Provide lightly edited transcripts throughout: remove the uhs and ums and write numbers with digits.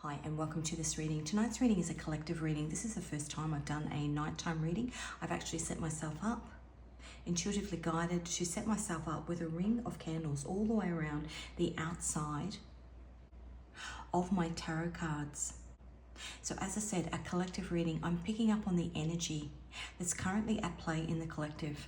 Hi and welcome to this reading. Tonight's reading is a collective reading. This is the first time I've done a nighttime reading. I've actually set myself up, intuitively guided to set myself up with a ring of candles all the way around the outside of my tarot cards. So as I said, a collective reading, I'm picking up on the energy that's currently at play in the collective.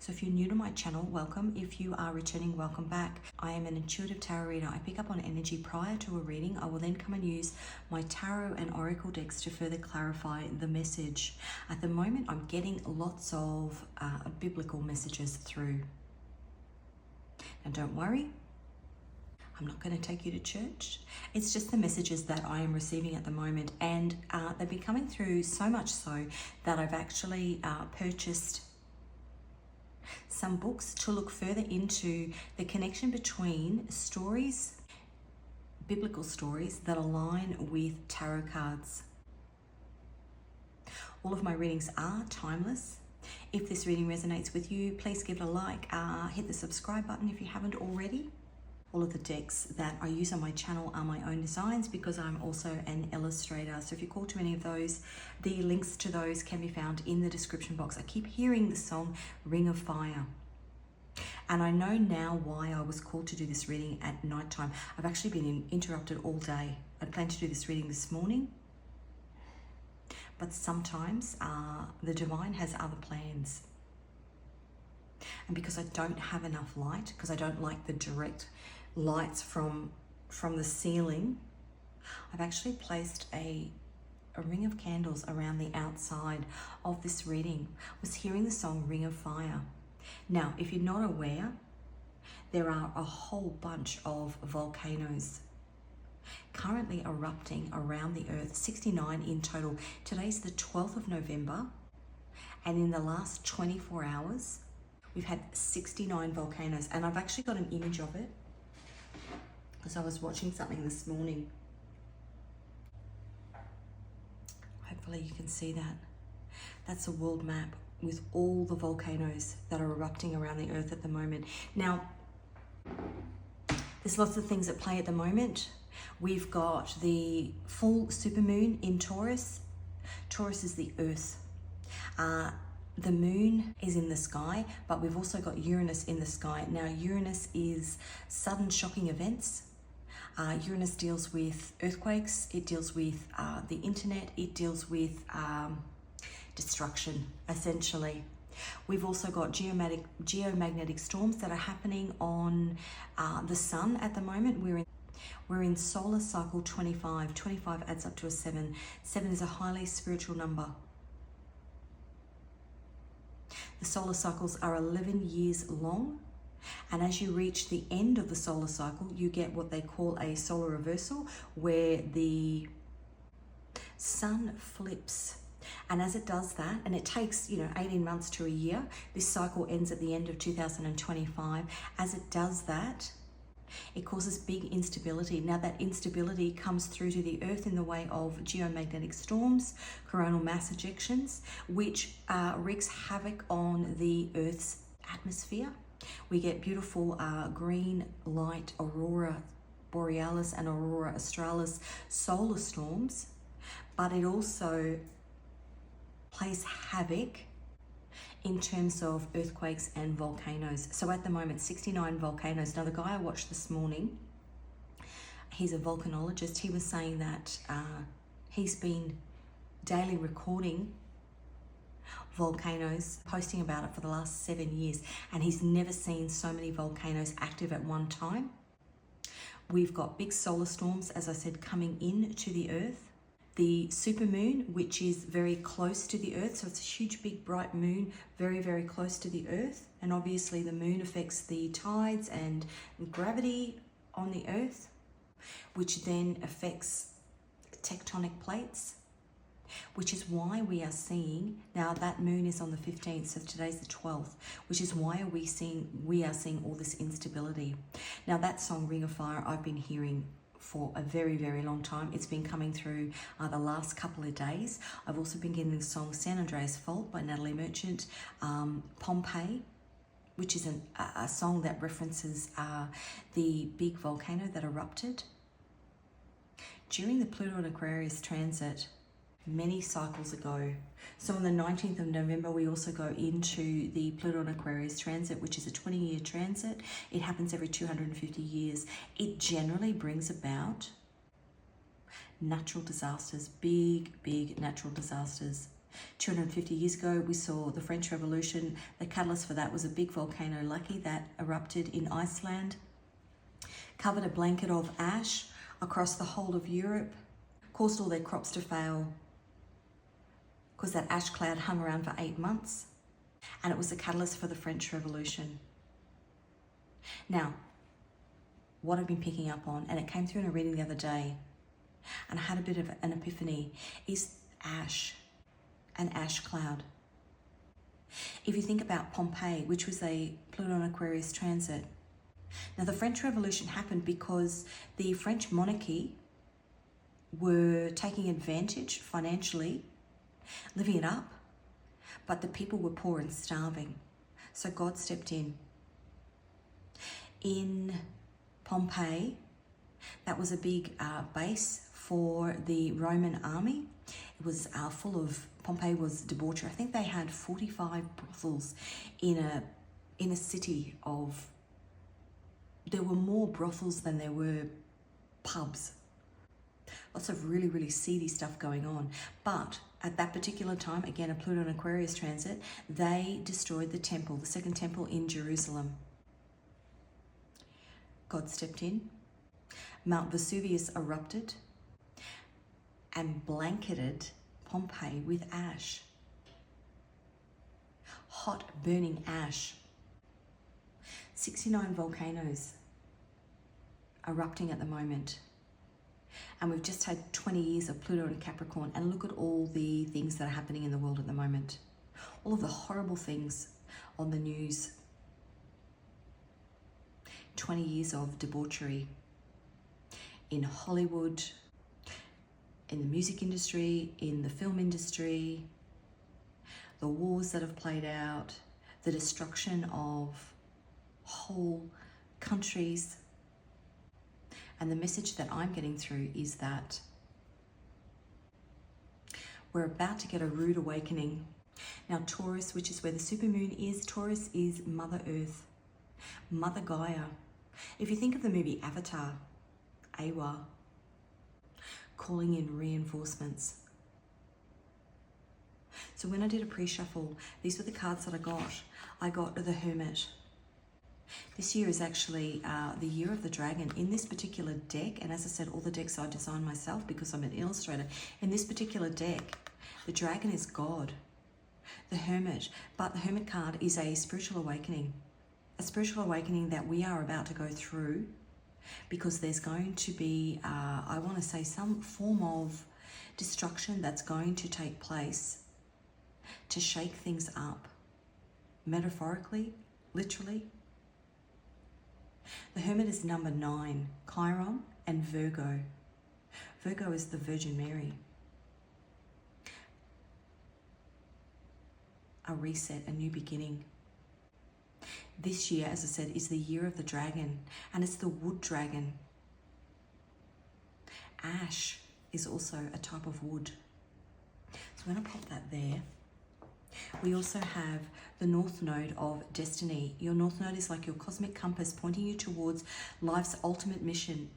So if you're new to my channel, welcome. If you are returning, welcome back. I am an intuitive tarot reader. I pick up on energy prior to a reading. I will then come and use my tarot and oracle decks to further clarify the message. At the moment, I'm getting lots of biblical messages through. And don't worry, I'm not going to take you to church. It's just the messages that I am receiving at the moment. And they've been coming through so much so that I've actually purchased some books to look further into the connection between stories, biblical stories that align with tarot cards. All of my readings are timeless. If this reading resonates with you, please give it a like, hit the subscribe button if you haven't already. All of the decks that I use on my channel are my own designs because I'm also an illustrator. So if you're called to any of those, the links to those can be found in the description box. I keep hearing the song Ring of Fire. And I know now why I was called to do this reading at nighttime. I've actually been interrupted all day. I planned to do this reading this morning, but sometimes the divine has other plans. And because I don't have enough light, because I don't like the direct lights from the ceiling, I've actually placed a ring of candles around the outside of this reading. I was hearing the song Ring of Fire. Now, if you're not aware, there are a whole bunch of volcanoes currently erupting around the earth, 69 in total. Today's the 12th of November, and in the last 24 hours, we've had 69 volcanoes, and I've actually got an image of it because I was watching something this morning. Hopefully you can see that. That's a world map with all the volcanoes that are erupting around the earth at the moment. Now, there's lots of things at play at the moment. We've got the full supermoon in Taurus. Taurus is the earth. The moon is in the sky, but we've also got Uranus in the sky. Now, Uranus is sudden shocking events. Uranus deals with earthquakes, it deals with the internet, it deals with destruction, essentially. We've also got geomagnetic storms that are happening on the sun at the moment. We're in solar cycle 25. 25 adds up to a 7. 7 is a highly spiritual number. The solar cycles are 11 years long, and as you reach the end of the solar cycle, you get what they call a solar reversal, where the sun flips. And as it does that, and it takes 18 months to a year, this cycle ends at the end of 2025. As it does that, it causes big instability. Now, that instability comes through to the earth in the way of geomagnetic storms, coronal mass ejections, which wreaks havoc on the earth's atmosphere. We get beautiful green light aurora borealis and aurora australis solar storms, but it also plays havoc in terms of earthquakes and volcanoes. So at the moment, 69 volcanoes. Now, the guy I watched this morning, he's a volcanologist. He was saying that he's been daily recording volcanoes, posting about it for the last 7 years, and he's never seen so many volcanoes active at one time. We've got big solar storms, as I said, coming in to the earth. The supermoon, which is very close to the earth, so it's a huge, big, bright moon, very, very close to the earth. And obviously the moon affects the tides and gravity on the earth, which then affects tectonic plates, which is why we are seeing, now that moon is on the 15th, so today's the 12th, which is why we are seeing all this instability. Now, that song Ring of Fire, I've been hearing for a very, very long time. It's been coming through the last couple of days. I've also been getting the song San Andreas Fault by Natalie Merchant, Pompeii, which is a song that references the big volcano that erupted. During the Pluto and Aquarius transit, many cycles ago, so on the 19th of November, we also go into the Pluto and Aquarius transit, which is a 20-year transit. It happens every 250 years. It generally brings about natural disasters, big natural disasters. 250 years ago, we saw the French Revolution. The catalyst for that was a big volcano, Lucky, that erupted in Iceland, covered a blanket of ash across the whole of Europe, caused all their crops to fail because that ash cloud hung around for 8 months, and it was the catalyst for the French Revolution. Now, what I've been picking up on, and it came through in a reading the other day, and I had a bit of an epiphany, is ash, an ash cloud. If you think about Pompeii, which was a Pluto and Aquarius transit. Now, the French Revolution happened because the French monarchy were taking advantage financially, living it up, but the people were poor and starving. So God stepped in. In Pompeii, that was a big base for the Roman army. It was full of, Pompeii was debauchery. I think they had 45 brothels in a city of, there were more brothels than there were pubs. Lots of really seedy stuff going on. But at that particular time, again, a Pluto and Aquarius transit, they destroyed the temple, the second temple in Jerusalem. God stepped in. Mount Vesuvius erupted and blanketed Pompeii with ash. Hot, burning ash. 69 volcanoes erupting at the moment. And we've just had 20 years of Pluto and Capricorn, and look at all the things that are happening in the world at the moment. All of the horrible things on the news. 20 years of debauchery in Hollywood, in the music industry, in the film industry, the wars that have played out, the destruction of whole countries. And the message that I'm getting through is that we're about to get a rude awakening. Now, Taurus, which is where the supermoon is, Taurus is Mother Earth, Mother Gaia. If you think of the movie Avatar, Awa, calling in reinforcements. So when I did a pre-shuffle, these were the cards that I got. I got the Hermit. This year is actually the year of the dragon. In this particular deck, and as I said, all the decks I designed myself because I'm an illustrator. In this particular deck, the dragon is God, the Hermit. But the Hermit card is a spiritual awakening that we are about to go through, because there's going to be, I want to say, some form of destruction that's going to take place to shake things up, metaphorically, literally. The Hermit is number 9, Chiron and Virgo. Virgo is the Virgin Mary. A reset, a new beginning. This year, as I said, is the year of the dragon, and it's the wood dragon. Ash is also a type of wood. So when I pop that there, we also have the North Node of Destiny. Your North Node is like your cosmic compass pointing you towards life's ultimate mission.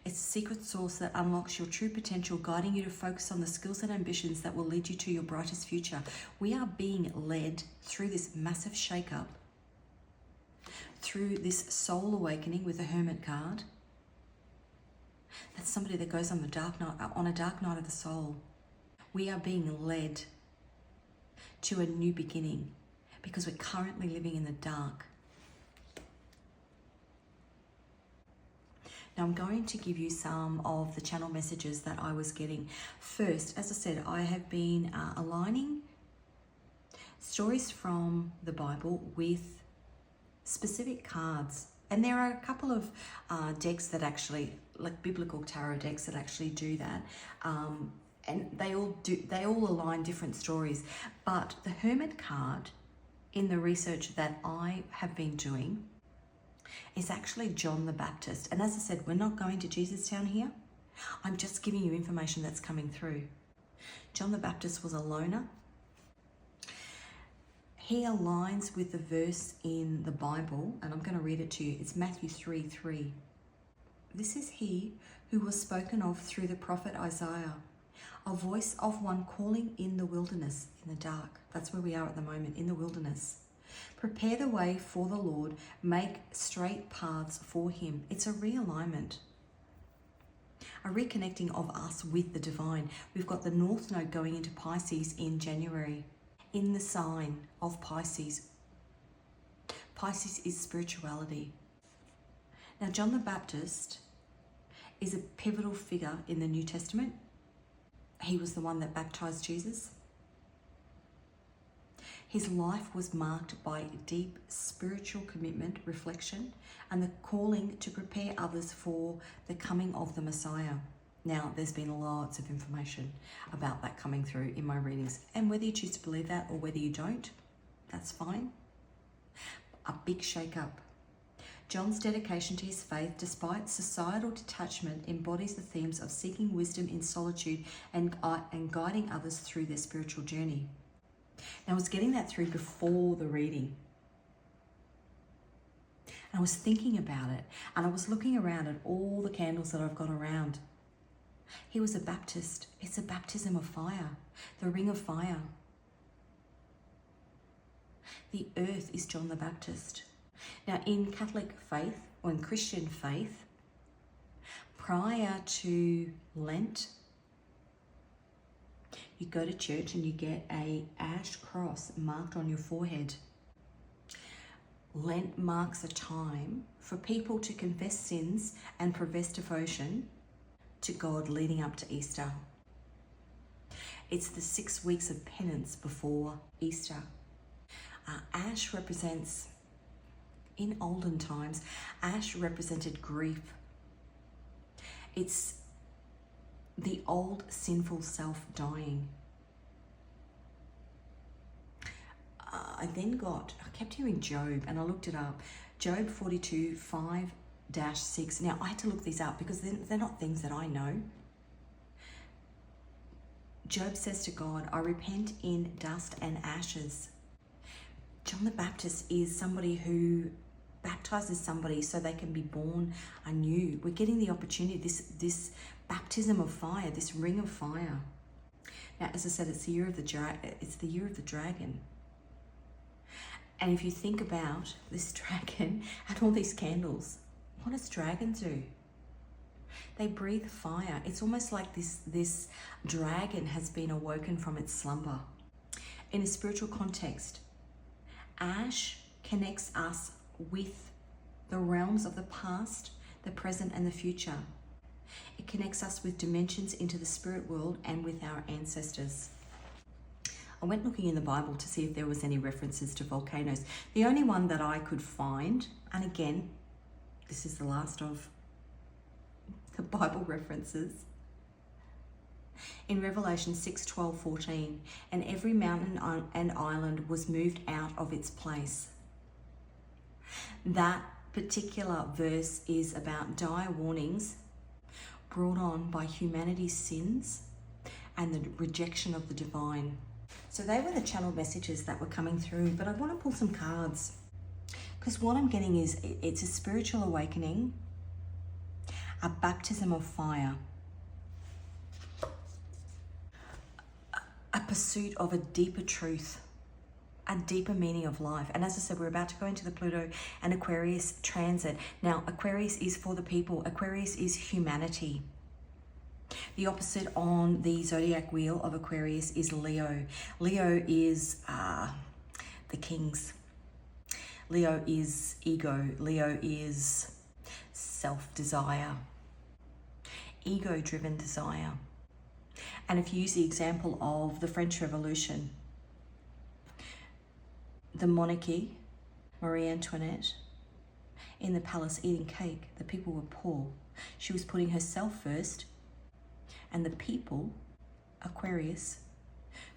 It's a secret source that unlocks your true potential, guiding you to focus on the skills and ambitions that will lead you to your brightest future. We are being led through this massive shakeup, through this soul awakening with the Hermit card. That's somebody that goes on a dark night of the soul. We are being led to a new beginning because we're currently living in the dark. Now I'm going to give you some of the channel messages that I was getting. First, as I said, I have been aligning stories from the Bible with specific cards. And there are a couple of decks that actually, like biblical tarot decks, that actually do that. And they all align different stories. But the Hermit card, in the research that I have been doing, is actually John the Baptist. And as I said, we're not going to Jesustown here. I'm just giving you information that's coming through. John the Baptist was a loner. He aligns with the verse in the Bible, and I'm going to read it to you. It's Matthew 3:3. This is he who was spoken of through the prophet Isaiah, a voice of one calling in the wilderness, in the dark. That's where we are at the moment, in the wilderness. Prepare the way for the Lord, make straight paths for him. It's a realignment, a reconnecting of us with the divine. We've got the North Node going into Pisces in January, in the sign of Pisces. Pisces is spirituality. Now, John the Baptist is a pivotal figure in the New Testament. He was the one that baptized Jesus. His life was marked by deep spiritual commitment, reflection, and the calling to prepare others for the coming of the Messiah. Now, there's been lots of information about that coming through in my readings, and whether you choose to believe that or whether you don't, that's fine. A big shake-up. John's dedication to his faith, despite societal detachment, embodies the themes of seeking wisdom in solitude and guiding others through their spiritual journey. Now, I was getting that through before the reading. And I was thinking about it, and I was looking around at all the candles that I've got around. He was a Baptist. It's a baptism of fire, the ring of fire. The earth is John the Baptist. Now, in Catholic faith, or in Christian faith, prior to Lent, you go to church and you get a ash cross marked on your forehead. Lent marks a time for people to confess sins and profess devotion to God leading up to Easter. It's the 6 weeks of penance before Easter. Ash represents, in olden times, ash represented grief. It's the old sinful self dying. I kept hearing Job, and I looked it up. Job 42, 5-6. Now, I had to look these up because they're not things that I know. Job says to God, I repent in dust and ashes. John the Baptist is somebody who baptizes somebody so they can be born anew. We're getting the opportunity, this baptism of fire, this ring of fire. Now, as I said, it's the year of the dragon. And if you think about this dragon and all these candles, what does dragons do? They breathe fire. It's almost like this dragon has been awoken from its slumber. In a spiritual context, ash connects us with the realms of the past, the present, and the future. It connects us with dimensions into the spirit world and with our ancestors. I went looking in the Bible to see if there was any references to volcanoes. The only one that I could find, and again, this is the last of the Bible references, in Revelation 6:12-14, and every mountain and island was moved out of its place. That particular verse is about dire warnings brought on by humanity's sins and the rejection of the divine. So they were the channeled messages that were coming through, but I want to pull some cards because what I'm getting is it's a spiritual awakening, a baptism of fire, a pursuit of a deeper truth, a deeper meaning of life. And as I said, we're about to go into the Pluto and Aquarius transit. Now, Aquarius is for the people. Aquarius is humanity. The opposite on the zodiac wheel of Aquarius is Leo. Leo is the kings. Leo is ego. Leo is self-desire, ego-driven desire. And if you use the example of the French Revolution, the monarchy, Marie Antoinette, in the palace eating cake, the people were poor. She was putting herself first, and the people, Aquarius,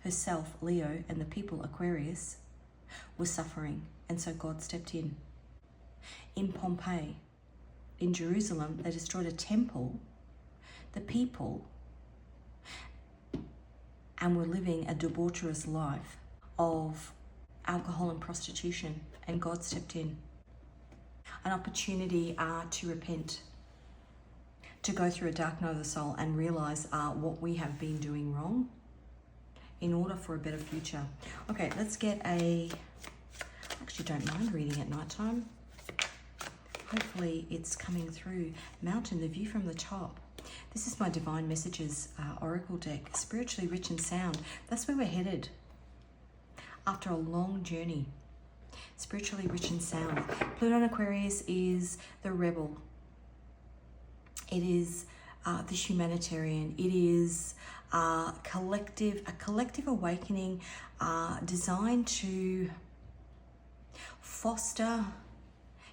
herself, Leo, and the people, Aquarius, were suffering, and so God stepped in. In Pompeii, in Jerusalem, they destroyed a temple the people, and were living a debaucherous life of alcohol and prostitution, and God stepped in. An opportunity to repent, to go through a dark night of the soul and realize what we have been doing wrong in order for a better future. Okay, let's get I actually don't mind reading at nighttime. Hopefully it's coming through. Mountain, the view from the top. This is my Divine Messages Oracle deck. Spiritually rich and sound. That's where we're headed after a long journey. Spiritually rich and sound. Pluto in Aquarius is the rebel. It is the humanitarian. It is a collective awakening designed to foster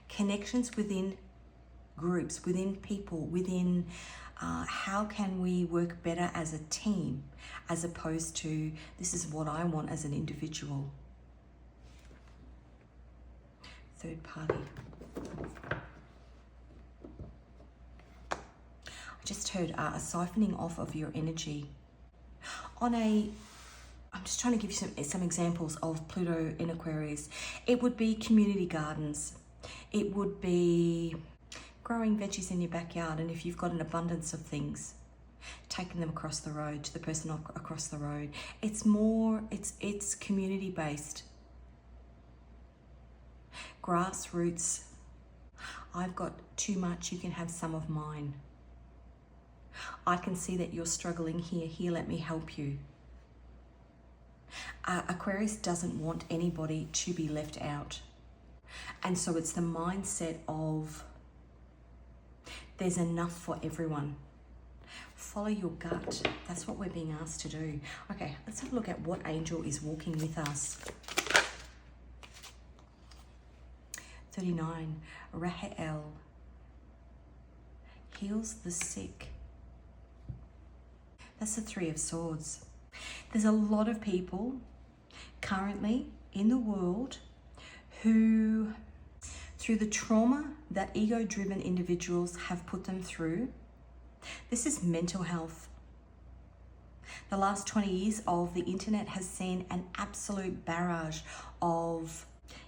connections within groups, within people, within how can we work better as a team, as opposed to this is what I want as an individual. Third party. I just heard a siphoning off of your energy. I'm just trying to give you some examples of Pluto in Aquarius. It would be community gardens. It would be growing veggies in your backyard, and if you've got an abundance of things, taking them across the road to the person across the road. It's community based. Grassroots. I've got too much, you can have some of mine. I can see that you're struggling here, let me help you. Aquarius doesn't want anybody to be left out. And so it's the mindset of there's enough for everyone. Follow your gut. That's what we're being asked to do. Okay, let's have a look at what angel is walking with us. 39, Rahael, heals the sick. That's the Three of Swords. There's a lot of people currently in the world who, through the trauma that ego-driven individuals have put them through, this is mental health. The last 20 years of the internet has seen an absolute barrage of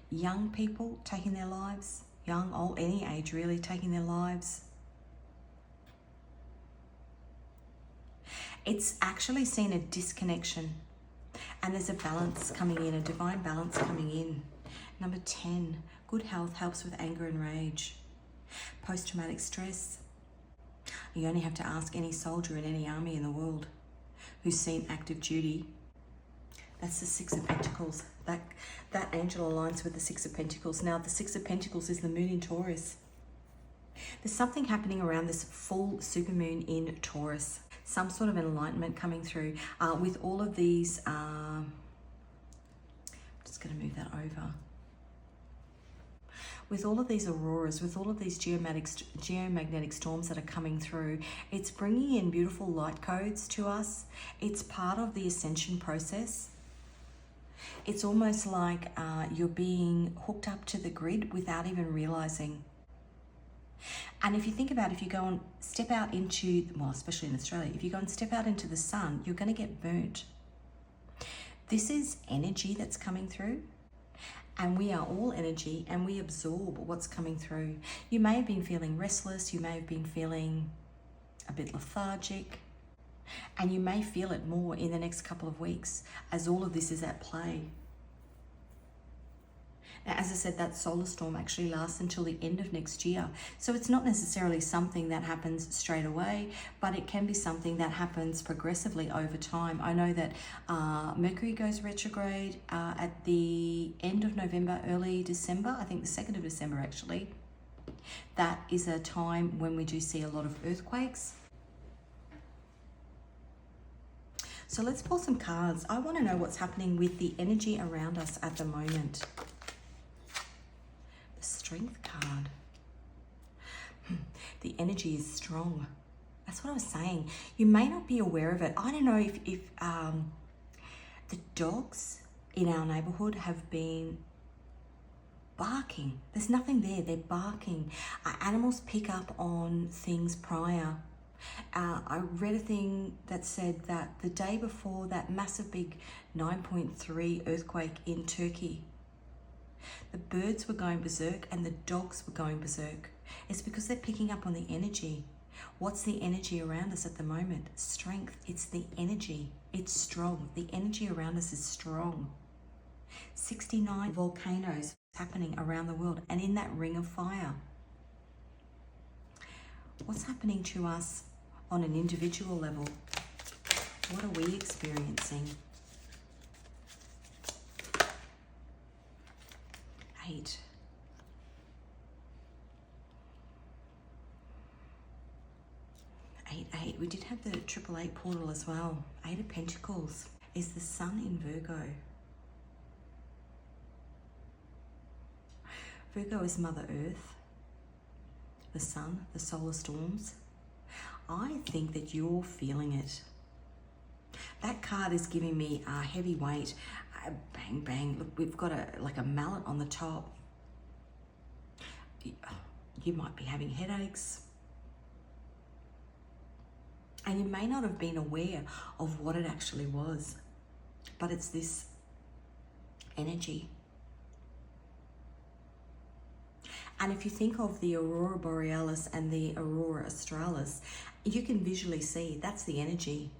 young people taking their lives, young, old, any age really, taking their lives. It's actually seen a disconnection, and there's a balance coming in, a divine balance coming in. Number 10, good health helps with anger and rage. Post-traumatic stress. You only have to ask any soldier in any army in the world who's seen active duty. That's the Six of Pentacles. That angel aligns with the Six of Pentacles. Now, the Six of Pentacles is the moon in Taurus. There's something happening around this full supermoon in Taurus. Some sort of enlightenment coming through with all of these. I'm just going to move that over. With all of these auroras, with all of these geomagnetic storms that are coming through, it's bringing in beautiful light codes to us. It's part of the ascension process. It's almost like you're being hooked up to the grid without even realizing. And if you think about it, if you go and step out into, well, especially in Australia, if you go and step out into the sun, you're going to get burnt. This is energy that's coming through. And we are all energy, and we absorb what's coming through. You may have been feeling restless. You may have been feeling a bit lethargic. And you may feel it more in the next couple of weeks as all of this is at play. Now, as I said, that solar storm actually lasts until the end of next year. So it's not necessarily something that happens straight away, but it can be something that happens progressively over time. I know that Mercury goes retrograde at the end of November, early December. I think the 2nd of December, actually. That is a time when we do see a lot of earthquakes. So let's pull some cards. I want to know what's happening with the energy around us at the moment. The Strength card. The energy is strong. That's what I was saying. You may not be aware of it. I don't know if the dogs in our neighborhood have been barking. There's nothing there. They're barking. Animals pick up on things prior. I read a thing that said that the day before that massive big 9.3 earthquake in Turkey, the birds were going berserk and the dogs were going berserk. It's because they're picking up on the energy. What's the energy around us at the moment? Strength. It's the energy. It's strong. The energy around us is strong. 69 volcanoes happening around the world, and in that ring of fire. What's happening to us on an individual level? What are we experiencing? 8. 8. We did have the 888 portal as well. 8 of Pentacles is the sun in Virgo. Virgo is Mother Earth, the sun, the solar storms. I think that you're feeling it. That card is giving me a heavy weight. Bang, bang. Look, we've got like a mallet on the top. You might be having headaches. And you may not have been aware of what it actually was. But it's this energy. And if you think of the Aurora Borealis and the Aurora Australis, you can visually see that's the energy.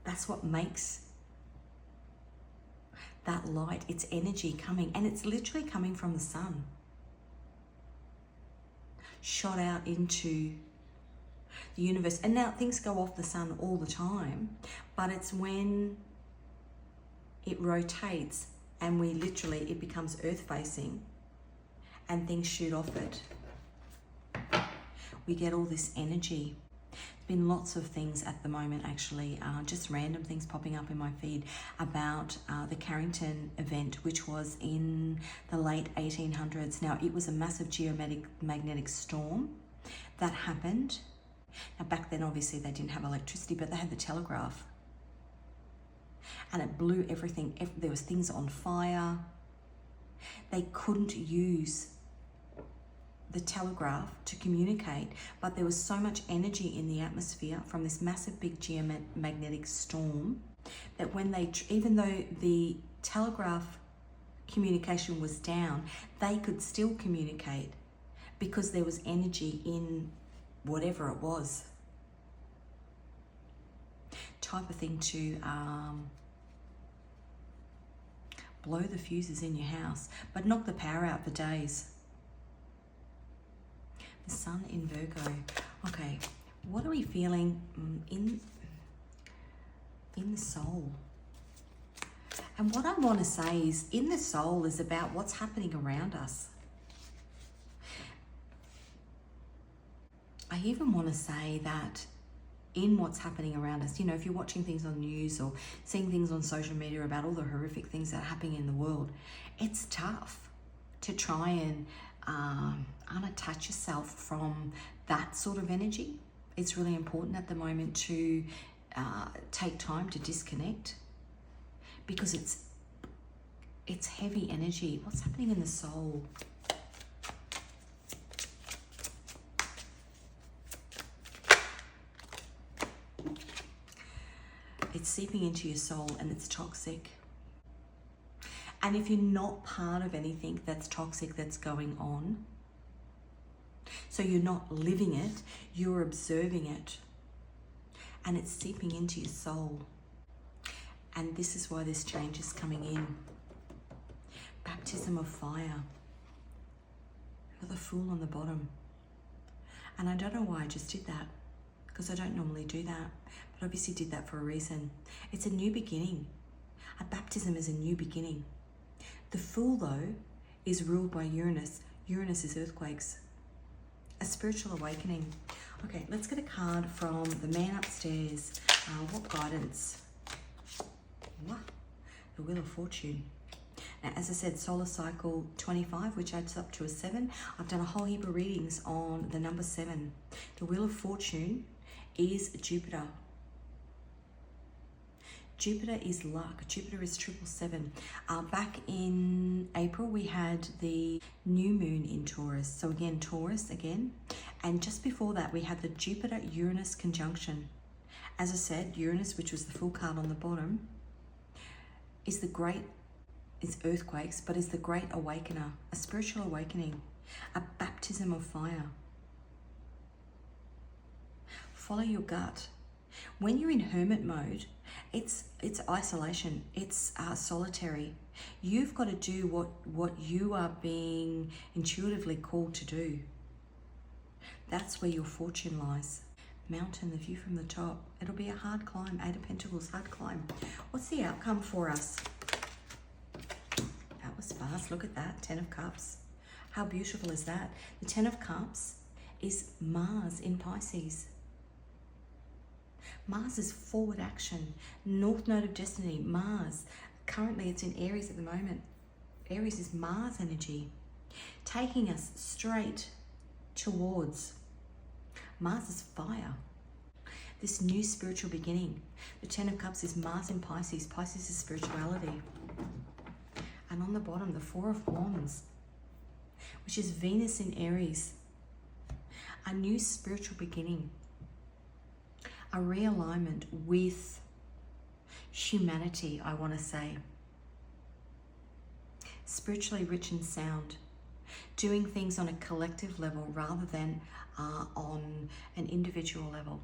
That's what makes that light. It's energy coming, and it's literally coming from the sun, shot out into the universe. And now things go off the sun all the time, but it's when it rotates and it becomes earth facing and things shoot off it. We get all this energy. There's been lots of things at the moment, actually, just random things popping up in my feed about the Carrington event, which was in the late 1800s. Now, it was a massive geomagnetic storm that happened. Now, back then, obviously, they didn't have electricity, but they had the telegraph. And it blew everything. There was things on fire. They couldn't use the telegraph to communicate, but there was so much energy in the atmosphere from this massive big geomagnetic storm that when even though the telegraph communication was down, they could still communicate because there was energy in whatever it was. Type of thing to blow the fuses in your house, but knock the power out for days. The sun in Virgo. Okay, what are we feeling in the soul? And what I want to say is, in the soul is about what's happening around us. I even want to say that in what's happening around us, you know, if you're watching things on news or seeing things on social media about all the horrific things that are happening in the world, it's tough to try and unattach yourself from that sort of energy. It's really important at the moment to take time to disconnect, because it's heavy energy. What's happening in the soul? It's seeping into your soul and it's toxic. And if you're not part of anything that's toxic that's going on, so you're not living it, you're observing it, and it's seeping into your soul. And this is why this change is coming in. Baptism of fire. Got the Fool on the bottom. And I don't know why I just did that, because I don't normally do that, but obviously did that for a reason. It's a new beginning. A baptism is a new beginning. The Fool, though, is ruled by Uranus. Uranus is earthquakes. A spiritual awakening. Okay, let's get a card from the man upstairs. What guidance? What? The Wheel of Fortune. Now, as I said, solar cycle 25, which adds up to a 7. I've done a whole heap of readings on the number 7. The Wheel of Fortune is Jupiter. Jupiter is luck. Jupiter is 777. Back in April, we had the new moon in Taurus. So again, Taurus again. And just before that, we had the Jupiter-Uranus conjunction. As I said, Uranus, which was the full card on the bottom, is earthquakes, but is the great awakener, a spiritual awakening, a baptism of fire. Follow your gut. When you're in hermit mode, it's isolation, it's solitary. You've got to do what you are being intuitively called to do. That's where your fortune lies. Mountain, the view from the top. It'll be a hard climb. 8 of Pentacles, hard climb. What's the outcome for us? That was fast. Look at that. 10 of Cups. How beautiful is that? The 10 of Cups is Mars in Pisces. Mars is forward action. North node of destiny. Mars. Currently it's in Aries at the moment. Aries is Mars energy. Taking us straight towards Mars is fire. This new spiritual beginning. The 10 of Cups is Mars in Pisces. Pisces is spirituality. And on the bottom, the 4 of Wands, which is Venus in Aries. A new spiritual beginning. A realignment with humanity, I want to say. Spiritually rich and sound. Doing things on a collective level rather than on an individual level.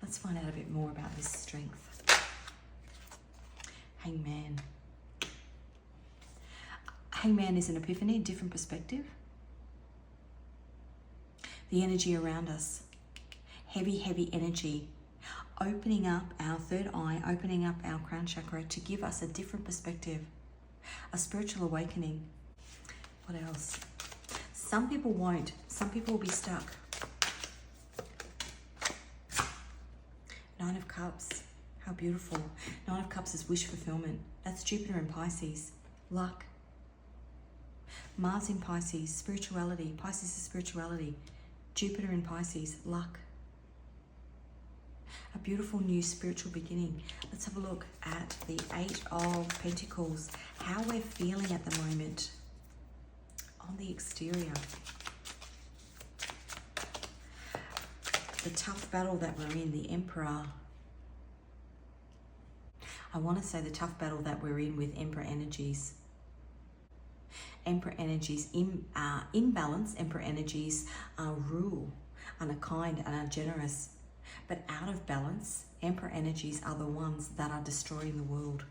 Let's find out a bit more about this strength. Hangman. Hangman is an epiphany, a different perspective. The energy around us. Heavy, heavy energy. Opening up our third eye, opening up our crown chakra to give us a different perspective. A spiritual awakening. What else? Some people won't. Some people will be stuck. 9 of Cups. How beautiful. 9 of Cups is wish fulfillment. That's Jupiter in Pisces. Luck. Mars in Pisces. Spirituality. Pisces is spirituality. Jupiter in Pisces. Luck. A beautiful new spiritual beginning. Let's have a look at the 8 of Pentacles. How we're feeling at the moment on the exterior. The tough battle that we're in, the Emperor. I want to say the tough battle that we're in with Emperor energies. Emperor energies in balance. Emperor energies rule and are kind and are generous. But out of balance, Emperor energies are the ones that are destroying the world.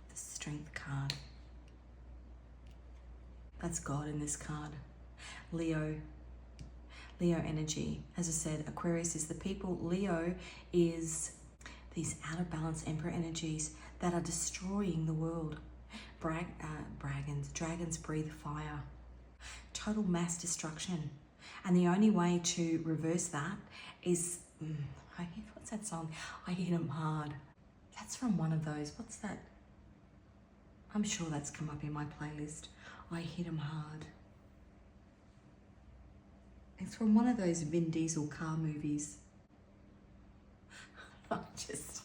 The Strength card. That's God in this card. Leo. Leo energy. As I said, Aquarius is the people. Leo is these out of balance Emperor energies that are destroying the world. Dragons breathe fire. Total mass destruction. And the only way to reverse that is, what's that song? I Hit 'Em Hard. That's from one of those. What's that? I'm sure that's come up in my playlist. I Hit 'Em Hard. It's from one of those Vin Diesel car movies. Just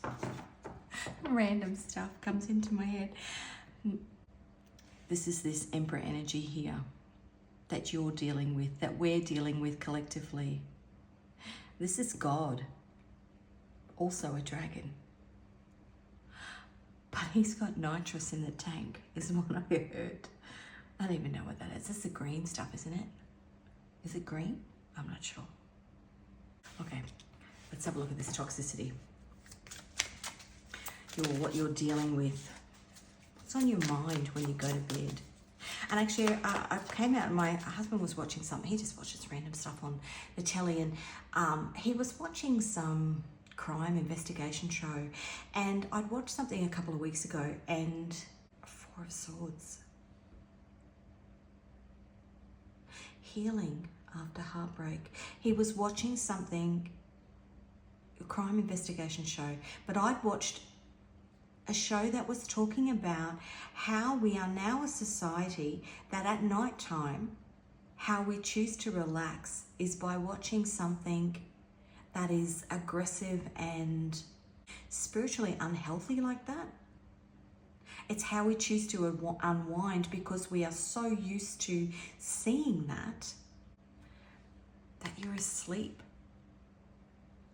random stuff comes into my head. This is this Emperor energy here that you're dealing with, that we're dealing with collectively. This is God, also a dragon. But he's got nitrous in the tank, is what I heard. I don't even know what that is. That's the green stuff, isn't it? Is it green? I'm not sure. Okay, let's have a look at this toxicity. What you're dealing with. What's on your mind when you go to bed? And actually, I came out and my husband was watching something. He just watches random stuff on the telly. And he was watching some crime investigation show. And I'd watched something a couple of weeks ago and 4 of Swords. Healing after heartbreak. He was watching something, a crime investigation show. But I'd watched a show that was talking about how we are now a society that at night time, how we choose to relax is by watching something that is aggressive and spiritually unhealthy like that. It's how we choose to unwind, because we are so used to seeing that you're asleep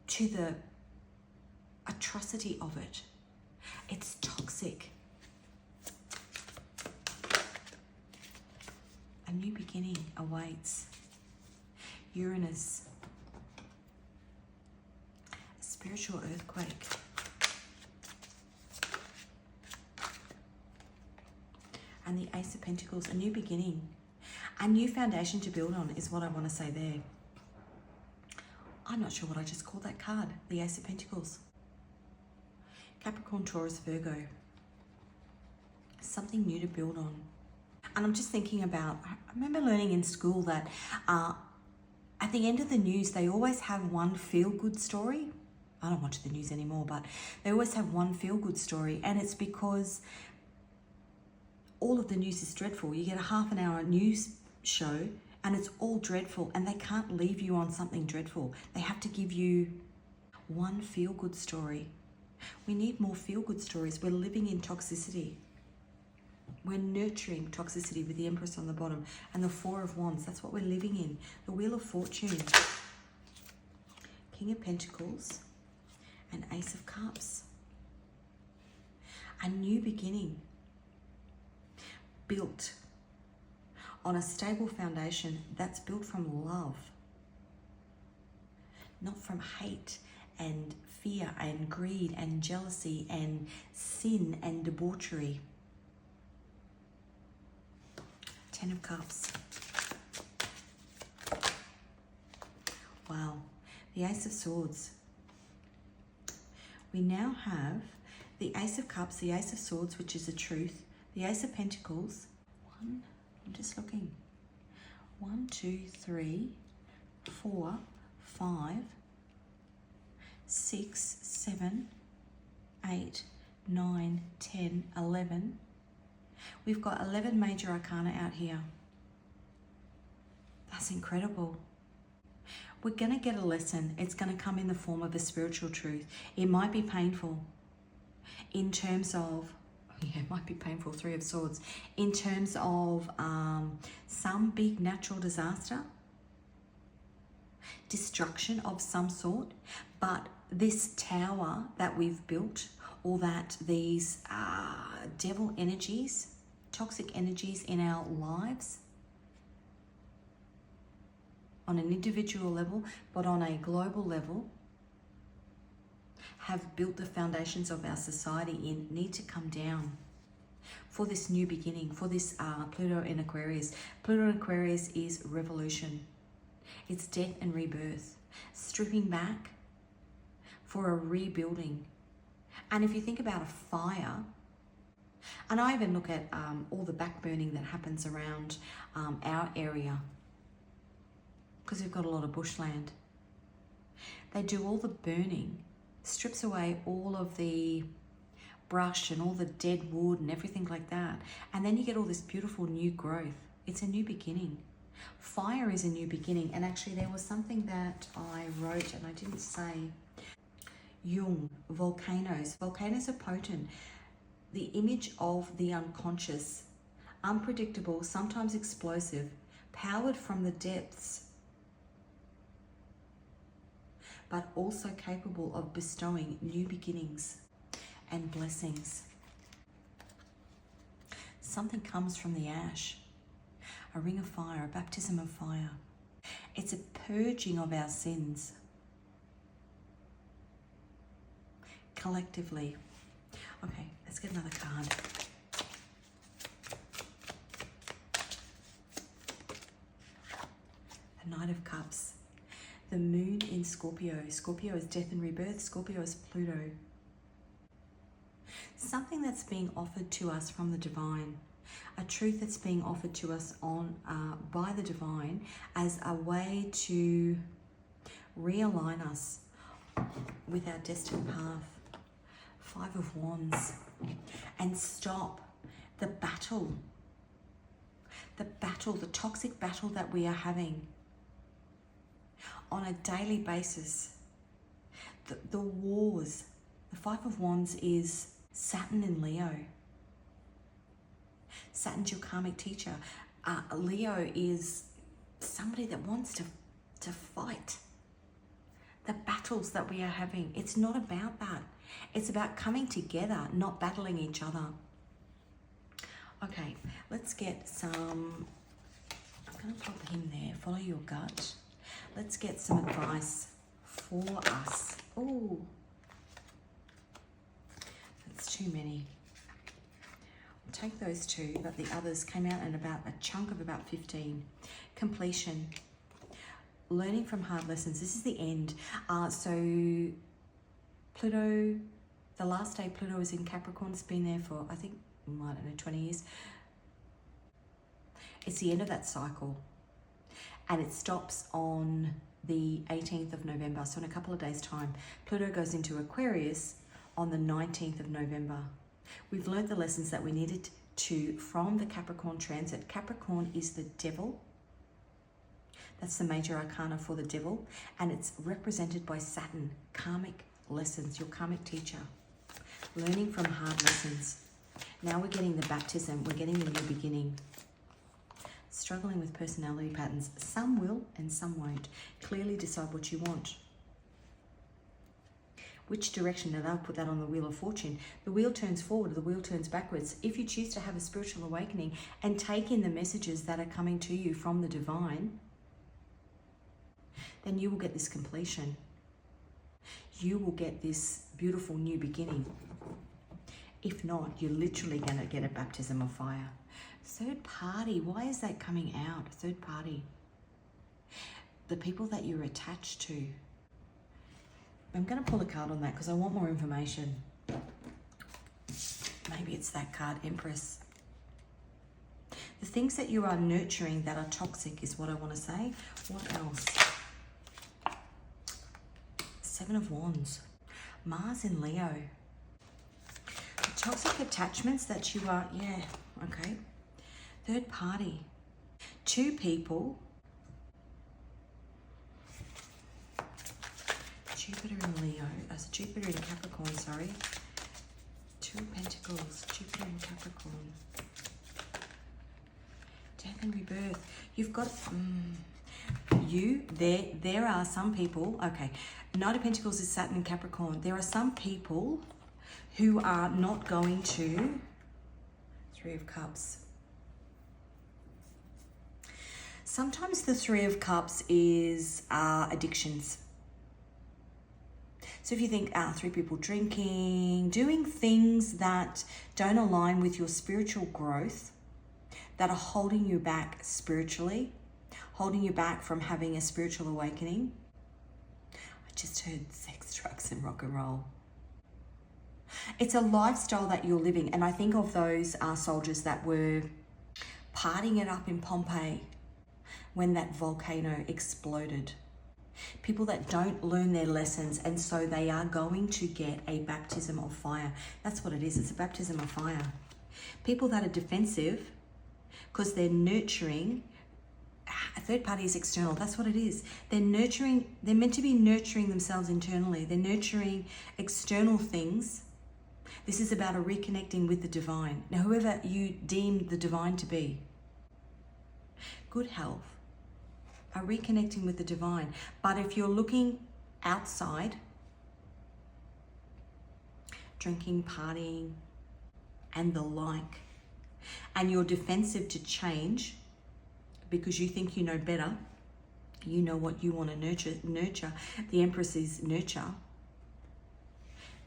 to the atrocity of it. It's toxic. A new beginning awaits. Uranus. A spiritual earthquake. And the Ace of Pentacles, a new beginning. A new foundation to build on is what I want to say there. I'm not sure what I just called that card. The Ace of Pentacles. Capricorn, Taurus, Virgo. Something new to build on. And I'm just thinking about, I remember learning in school that at the end of the news, they always have one feel-good story. I don't watch the news anymore, but they always have one feel-good story. And it's because all of the news is dreadful. You get a half an hour news show and it's all dreadful, and they can't leave you on something dreadful. They have to give you one feel-good story. We need more feel-good stories. We're living in toxicity. We're nurturing toxicity with the Empress on the bottom and the Four of Wands. That's what we're living in. The Wheel of Fortune. King of Pentacles and Ace of Cups. A new beginning. Built on a stable foundation that's built from love. Not from hate and fear and greed and jealousy and sin and debauchery. Ten of Cups. Wow. The Ace of Swords. We now have the Ace of Cups, the Ace of Swords, which is the truth, the Ace of Pentacles. I'm just looking. 1, 2, 3, 4, 5, 6, 7, 8, 9, 10, 11. We've got 11 major arcana out here. That's incredible. We're going to get a lesson. It's going to come in the form of a spiritual truth. It might be painful in terms of, yeah, it might be painful, Three of Swords, in terms of some big natural disaster, destruction of some sort. But this tower that we've built, or that these devil energies, toxic energies in our lives, on an individual level, but on a global level, have built the foundations of our society in, need to come down for this new beginning, for this Pluto in Aquarius. Pluto in Aquarius is revolution. It's death and rebirth, stripping back for a rebuilding. And if you think about a fire, and I even look at all the backburning that happens around our area, because we've got a lot of bushland. They do all the burning, strips away all of the brush and all the dead wood and everything like that. And then you get all this beautiful new growth. It's a new beginning. Fire is a new beginning. And actually there was something that I wrote and I didn't say. Jung, volcanoes. Volcanoes are potent. The image of the unconscious, unpredictable, sometimes explosive, powered from the depths, but also capable of bestowing new beginnings and blessings. Something comes from the ash, a ring of fire, a baptism of fire. It's a purging of our sins collectively. Okay, let's get another card. The Knight of Cups. The moon in Scorpio. Scorpio is death and rebirth. Scorpio is Pluto. Something that's being offered to us from the divine. A truth that's being offered to us by the divine as a way to realign us with our destined path. Five of Wands. And stop the battle. The toxic battle that we are having on a daily basis. The wars. The Five of Wands is Saturn in Leo. Saturn's your karmic teacher. Leo is somebody that wants to fight the battles that we are having. It's not about that. It's about coming together, not battling each other. Okay, let's get some, I'm going to pop him there, follow your gut. Let's get some advice for us. Oh, that's too many. I'll take those two, but the others came out in about a chunk of about 15. Completion. Learning from hard lessons. This is the end. So Pluto, the last day Pluto is in Capricorn. It's been there for, I think, I don't know, 20 years. It's the end of that cycle. And it stops on the 18th of November. So in a couple of days' time, Pluto goes into Aquarius on the 19th of November. We've learned the lessons that we needed to from the Capricorn transit. Capricorn is the devil. That's the major arcana for the devil. And it's represented by Saturn. Karmic lessons, your karmic teacher. Learning from hard lessons. Now we're getting the baptism. We're getting the new beginning. Struggling with personality patterns. Some will and some won't. Clearly decide what you want. Which direction? Now they'll put that on the Wheel of Fortune. The wheel turns forward, the wheel turns backwards. If you choose to have a spiritual awakening and take in the messages that are coming to you from the divine, then you will get this completion. You will get this beautiful new beginning. If not, you're literally going to get a baptism of fire. Third party, why is that coming out? Third party. The people that you're attached to. I'm going to pull a card on that because I want more information. Maybe it's that card, Empress. The things that you are nurturing that are toxic is what I want to say. What else? Seven of Wands. Mars in Leo. The toxic attachments that you are, yeah, okay. Third party. Two people. Jupiter in Leo, Jupiter in Capricorn, sorry. Two of Pentacles, Jupiter in Capricorn. Death and rebirth. You've got, there are some people, okay. Knight of Pentacles is Saturn in Capricorn. There are some people who are not going to, Three of Cups. Sometimes the Three of Cups is addictions. So if you think three people drinking, doing things that don't align with your spiritual growth, that are holding you back spiritually, holding you back from having a spiritual awakening. I just heard sex, drugs, and rock and roll. It's a lifestyle that you're living. And I think of those soldiers that were partying it up in Pompeii when that volcano exploded. People that don't learn their lessons, and so they are going to get a baptism of fire. That's what it is. It's a baptism of fire. People that are defensive because they're nurturing. A third party is external. That's what it is. They're nurturing. They're meant to be nurturing themselves internally. They're nurturing external things. This is about a reconnecting with the divine. Now, whoever you deem the divine to be. Good health. Are reconnecting with the divine. But if you're looking outside, drinking, partying, and the like, and you're defensive to change because you think you know better, you know what you want to nurture. The Empress is nurture.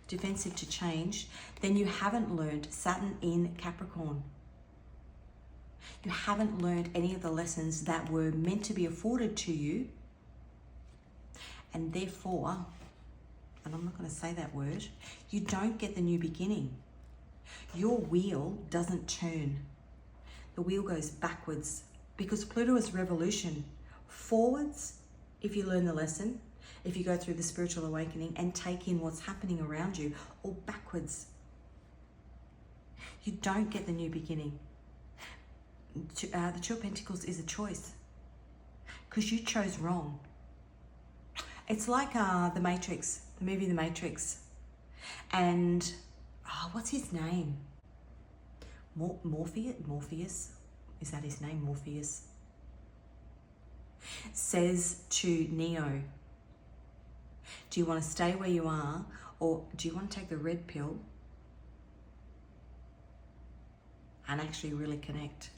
Defensive to change, then you haven't learned Saturn in Capricorn. You haven't learned any of the lessons that were meant to be afforded to you. And therefore, and I'm not going to say that word, you don't get the new beginning. Your wheel doesn't turn. The wheel goes backwards because Pluto is revolution. Forwards, if you learn the lesson, if you go through the spiritual awakening and take in what's happening around you, or backwards. You don't get the new beginning. The Two of Pentacles is a choice because you chose wrong. It's like The Matrix, the movie The Matrix. And, what's his name? Morpheus, is that his name, Morpheus, says to Neo, do you want to stay where you are, or do you want to take the red pill and actually really connect?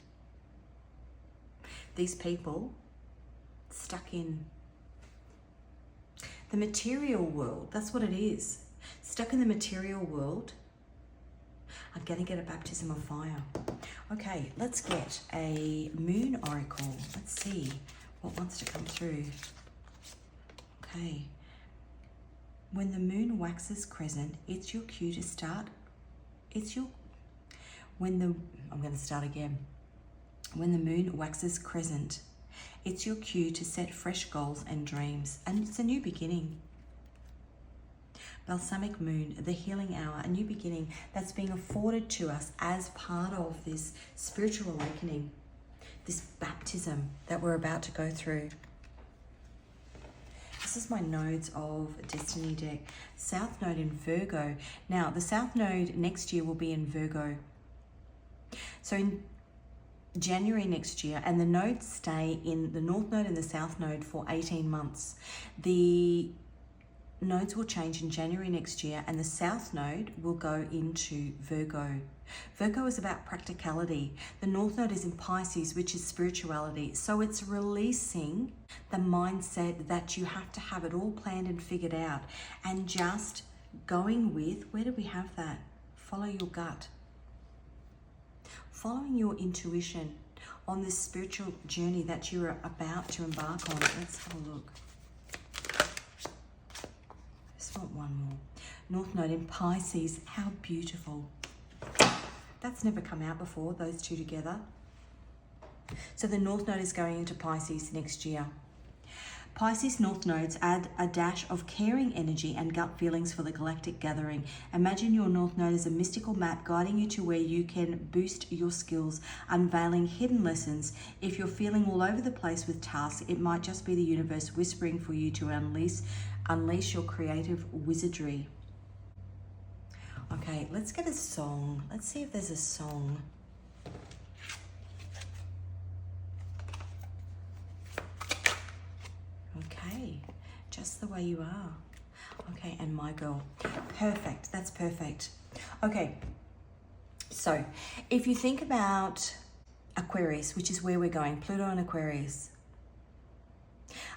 These people stuck in the material world, that's what it is. Stuck in the material world, I'm going to get a baptism of fire. Okay, let's get a moon oracle. Let's see what wants to come through. Okay. When the moon waxes crescent, it's your cue to start. I'm going to start again. When the moon waxes crescent, it's your cue to set fresh goals and dreams, and it's a new beginning. Balsamic moon, the healing hour, a new beginning that's being afforded to us as part of this spiritual awakening, this baptism that we're about to go through. This is my nodes of destiny deck. South node in Virgo. Now, the South node next year will be in Virgo. So in January next year, and the nodes stay in the North node and the South node for 18 months. The nodes will change in January next year, and the South node will go into Virgo. Virgo is about practicality. The North node is in Pisces, which is spirituality. So it's releasing the mindset that you have to have it all planned and figured out, and just going with, where do we have that? Follow your gut. Following your intuition on this spiritual journey that you're about to embark on. Let's have a look. Just want one more. North node in Pisces. How beautiful. That's never come out before, those two together. So the North node is going into Pisces next year. Pisces North nodes add a dash of caring energy and gut feelings for the galactic gathering. Imagine your North node as a mystical map guiding you to where you can boost your skills, unveiling hidden lessons. If you're feeling all over the place with tasks, it might just be the universe whispering for you to unleash your creative wizardry. Okay, let's get a song. Let's see if there's a song. Okay, just the way you are. Okay, and my girl. Perfect, that's perfect. Okay, so if you think about Aquarius, which is where we're going, Pluto and Aquarius.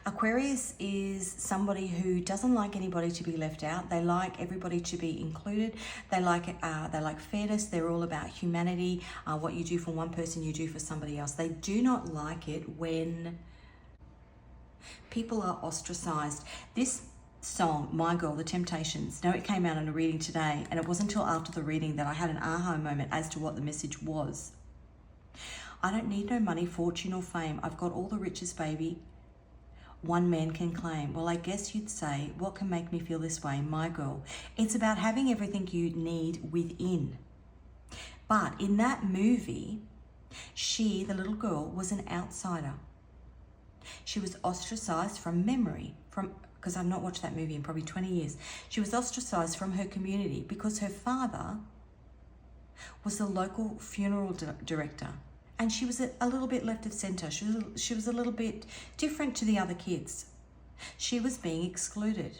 Aquarius is somebody who doesn't like anybody to be left out. They like everybody to be included. They like fairness. They're all about humanity. What you do for one person, you do for somebody else. They do not like it when people are ostracized. This song, My Girl, The Temptations, now it came out in a reading today, and it wasn't until after the reading that I had an aha moment as to what the message was. I don't need no money, fortune, or fame. I've got all the riches, baby, one man can claim. Well, I guess you'd say, what can make me feel this way? My girl. It's about having everything you need within. But in that movie, she, the little girl, was an outsider. She was ostracized from memory, because I've not watched that movie in probably 20 years. She was ostracized from her community because her father was the local funeral director. And she was a little bit left of center. She was a little bit different to the other kids. She was being excluded.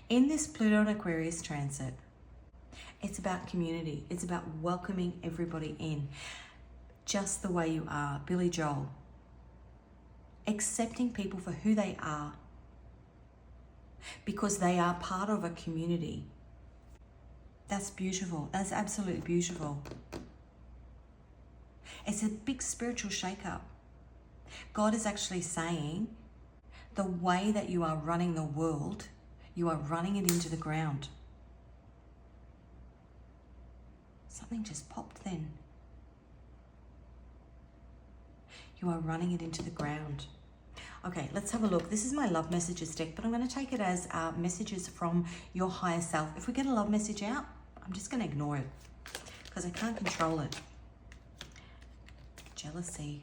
In this Pluto and Aquarius transit, it's about community. It's about welcoming everybody in, just the way you are. Billy Joel. Accepting people for who they are, because they are part of a community. That's beautiful. That's absolutely beautiful. It's a big spiritual shake-up. God is actually saying, the way that you are running the world, you are running it into the ground. Something just popped then. You are running it into the ground. Okay, let's have a look. This is my love messages deck, but I'm going to take it as messages from your higher self. If we get a love message out, I'm just going to ignore it because I can't control it. Jealousy.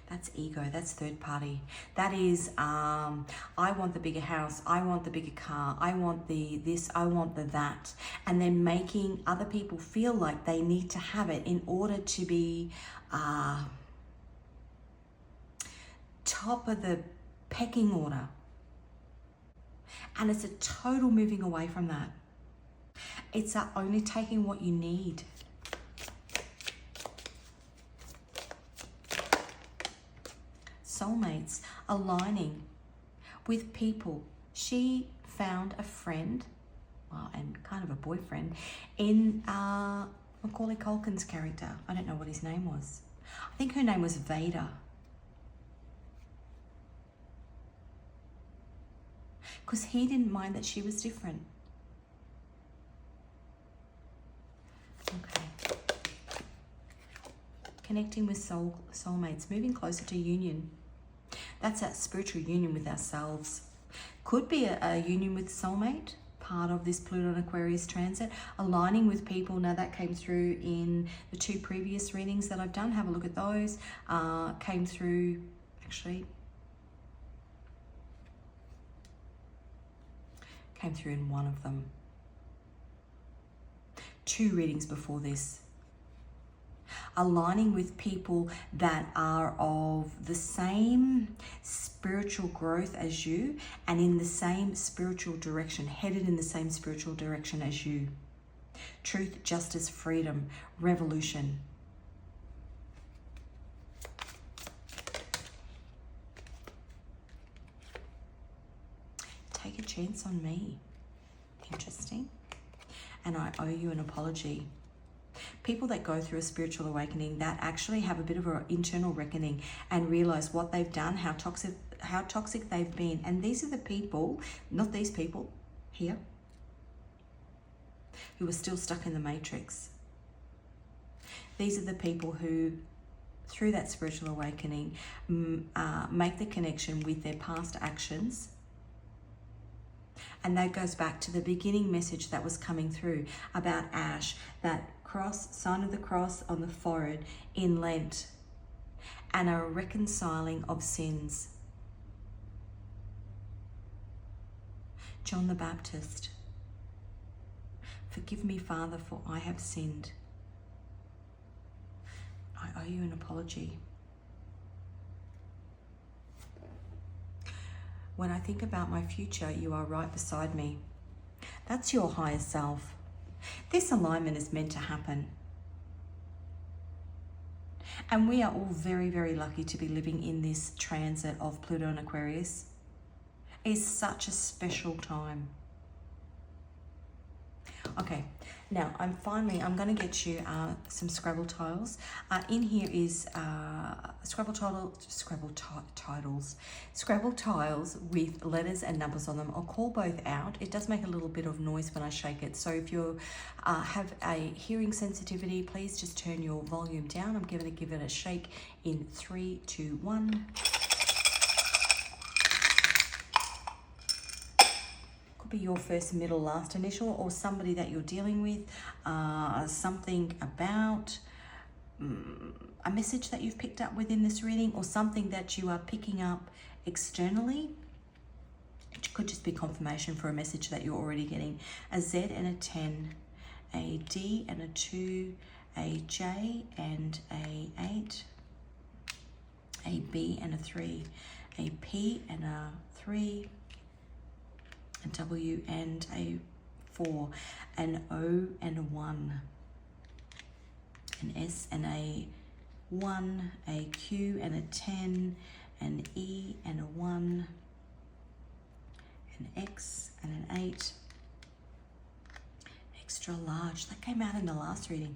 That's ego, that's third party. That is, I want the bigger house, I want the bigger car, I want the this, I want the that. And then making other people feel like they need to have it in order to be top of the pecking order. And it's a total moving away from that. It's only taking what you need. Soulmates, aligning with people. She found a friend, well, and kind of a boyfriend, in Macaulay Culkin's character. I don't know what his name was. I think her name was Vader. Because he didn't mind that she was different. Okay. Connecting with soulmates, moving closer to union. That's that spiritual union with ourselves. Could be a union with soulmate, part of this Pluto and Aquarius transit. Aligning with people. Now that came through in the 2 previous readings that I've done. Have a look at those. Came through, actually, came through in one of them. 2 readings before this. Aligning with people that are of the same spiritual growth as you and in the same spiritual direction, headed in the same spiritual direction as you. Truth, justice, freedom, revolution. Take a chance on me. Interesting. And I owe you an apology. People that go through a spiritual awakening that actually have a bit of an internal reckoning and realize what they've done, how toxic they've been. And these are the people, not these people here, who are still stuck in the matrix. These are the people who, through that spiritual awakening, make the connection with their past actions. And that goes back to the beginning message that was coming through about Ash, that cross, sign of the cross on the forehead in Lent, and a reconciling of sins. John the Baptist, forgive me, Father, for I have sinned. I owe you an apology. When I think about my future, you are right beside me. That's your higher self. This alignment is meant to happen. And we are all very, very lucky to be living in this transit of Pluto and Aquarius. It's such a special time. Okay, now I'm going to get you some Scrabble tiles. In here is Scrabble tiles with letters and numbers on them. I'll call both out. It does make a little bit of noise when I shake it. So if you have a hearing sensitivity, please just turn your volume down. I'm going to give it a shake in 3, 2, 1. Be your first, middle, last initial, or somebody that you're dealing with, something about a message that you've picked up within this reading, or something that you are picking up externally. It could just be confirmation for a message that you're already getting. A Z and a 10, a D and a 2, a J and a 8, a B and a 3, a P and a 3, a W and a 4, an O and a 1, an S and a 1, a Q and a 10, an E and a 1, an X and an 8, extra large. That came out in the last reading.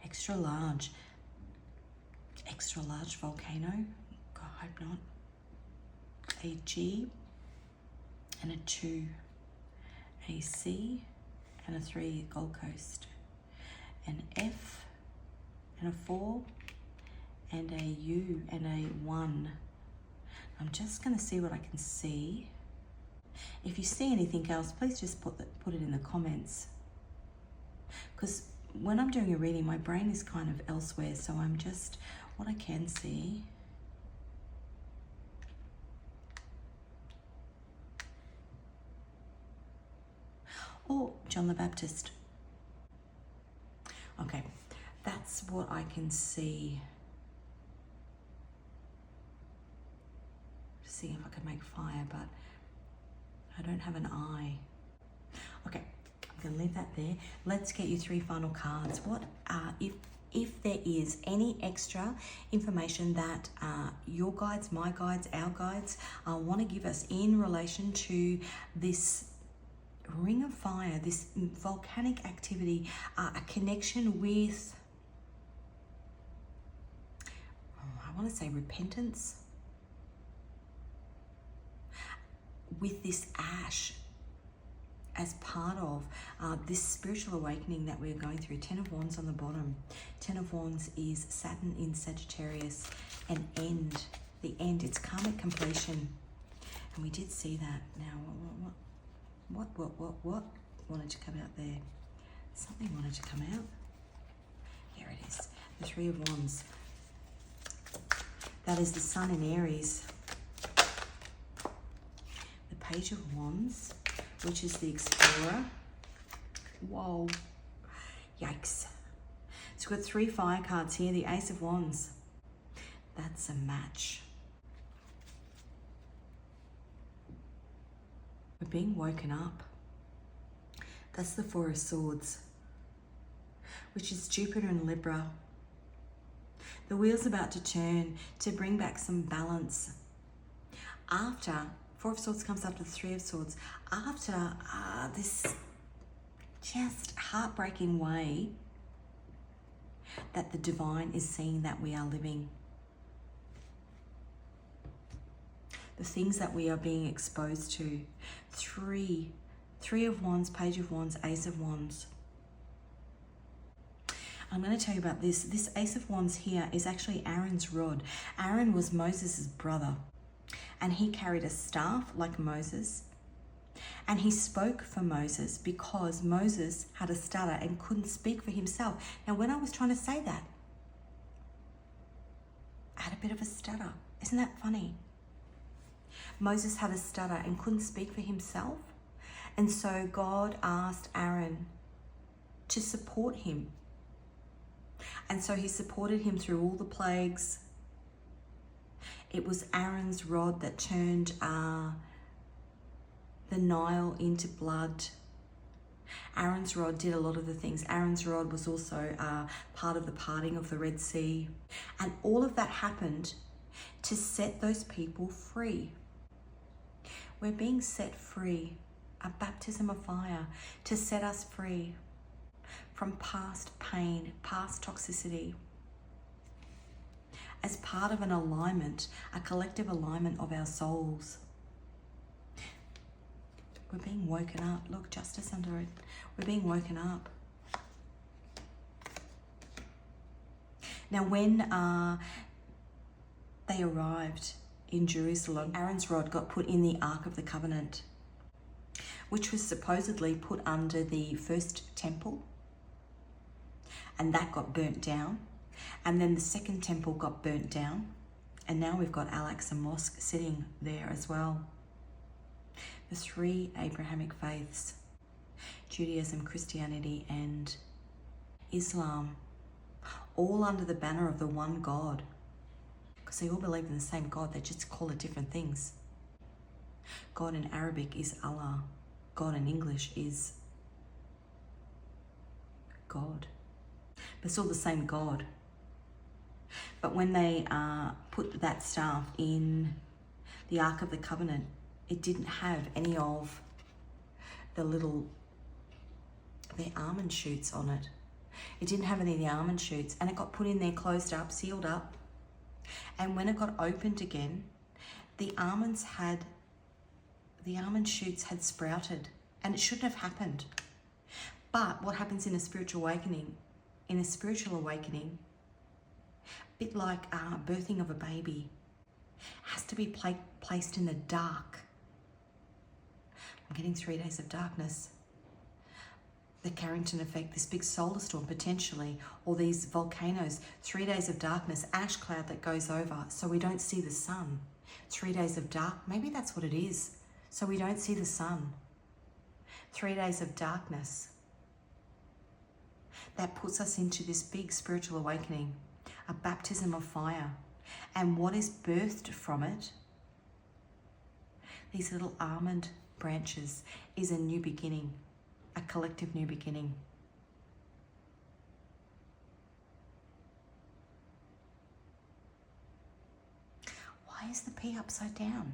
Extra large volcano. God, I hope not. A G and a 2. A C and a 3, Gold Coast, an F and a 4, and a U and a 1. I'm just going to see what I can see. If you see anything else, please just put it in the comments. Because when I'm doing a reading, my brain is kind of elsewhere, so I'm just, what I can see support John the Baptist. Okay, that's what I can see. See if I can make fire, but I don't have an eye. Okay, I'm going to leave that there. Let's get you 3 final cards. What if there is any extra information that your guides, my guides, our guides want to give us in relation to this ring of fire, this volcanic activity, a connection with, I want to say repentance, with this ash as part of this spiritual awakening that we're going through. 10 of Wands on the bottom. 10 of Wands is Saturn in Sagittarius, an end, the end, it's karmic completion. And we did see that. Now, what wanted to come out there? Something wanted to come out. Here it is, the 3 of Wands. That is the Sun in Aries. The Page of Wands, which is the Explorer. Whoa, yikes. So we've got 3 fire cards here. The Ace of Wands, that's a match. We're being woken up. That's the 4 of Swords, which is Jupiter and Libra. The wheel's about to turn to bring back some balance. After 4 of Swords comes after the 3 of Swords, after this just heartbreaking way that the divine is seeing that we are living. The things that we are being exposed to. 3 of Wands, Page of Wands, Ace of Wands. I'm going to tell you about this. This Ace of Wands here is actually Aaron's rod. Aaron was Moses' brother, and he carried a staff like Moses, and he spoke for Moses because Moses had a stutter and couldn't speak for himself. Now, when I was trying to say that, I had a bit of a stutter. Isn't that funny? Moses had a stutter and couldn't speak for himself, and so God asked Aaron to support him. And so he supported him through all the plagues. It was Aaron's rod that turned the Nile into blood. Aaron's rod did a lot of the things. Aaron's rod was also part of the parting of the Red Sea. And all of that happened to set those people free. We're being set free. A baptism of fire to set us free from past pain, past toxicity, as part of an alignment, a collective alignment of our souls. We're being woken up. Look, justice under it. We're being woken up. Now, when they arrived in Jerusalem, Aaron's rod got put in the Ark of the Covenant, which was supposedly put under the first temple, and that got burnt down. And then the second temple got burnt down, and now we've got Al-Aqsa Mosque sitting there as well. The 3 Abrahamic faiths, Judaism, Christianity, and Islam, all under the banner of the one God, because they all believe in the same God, they just call it different things. God in Arabic is Allah. God in English is God. But it's all the same God. But when they put that staff in the Ark of the Covenant, it didn't have any of the almond shoots on it. It didn't have any of the almond shoots, and it got put in there, closed up, sealed up. And when it got opened again, the almond shoots had sprouted, and it shouldn't have happened. But what happens in a spiritual awakening? In a spiritual awakening, a bit like birthing of a baby, has to be placed in the dark. I'm getting 3 days of darkness. The Carrington effect, this big solar storm potentially, or these volcanoes, 3 days of darkness, ash cloud that goes over so we don't see the sun. 3 days of dark, maybe that's what it is, so we don't see the sun. 3 days of darkness. That puts us into this big spiritual awakening, a baptism of fire. And what is birthed from it, these little almond branches, is a new beginning, a collective new beginning. Why is the P upside down?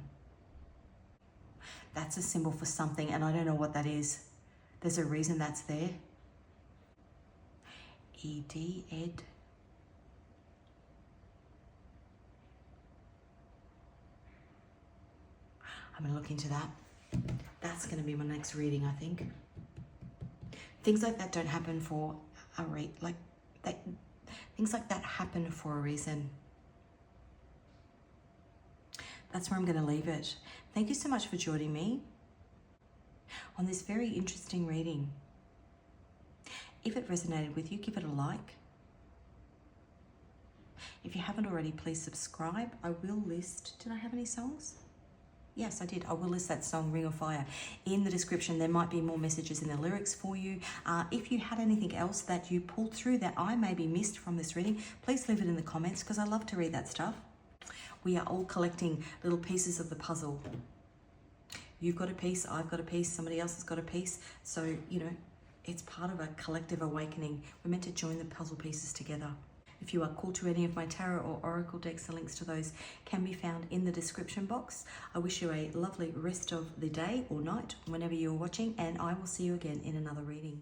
That's a symbol for something, and I don't know what that is. There's a reason that's there. ED, Ed. I'm going to look into that. That's going to be my next reading, I think. Things like that don't happen for a things like that happen for a reason. That's where I'm going to leave it. Thank you so much for joining me on this very interesting reading. If it resonated with you, give it a like. If you haven't already, please subscribe. I will list, did I have any songs? Yes, I did. I will list that song, Ring of Fire, in the description. There might be more messages in the lyrics for you. If you had anything else that you pulled through that I maybe missed from this reading, please leave it in the comments because I love to read that stuff. We are all collecting little pieces of the puzzle. You've got a piece, I've got a piece, somebody else has got a piece. So, you know, it's part of a collective awakening. We're meant to join the puzzle pieces together. If you are called to any of my tarot or oracle decks, the links to those can be found in the description box. I wish you a lovely rest of the day or night, whenever you're watching, and I will see you again in another reading.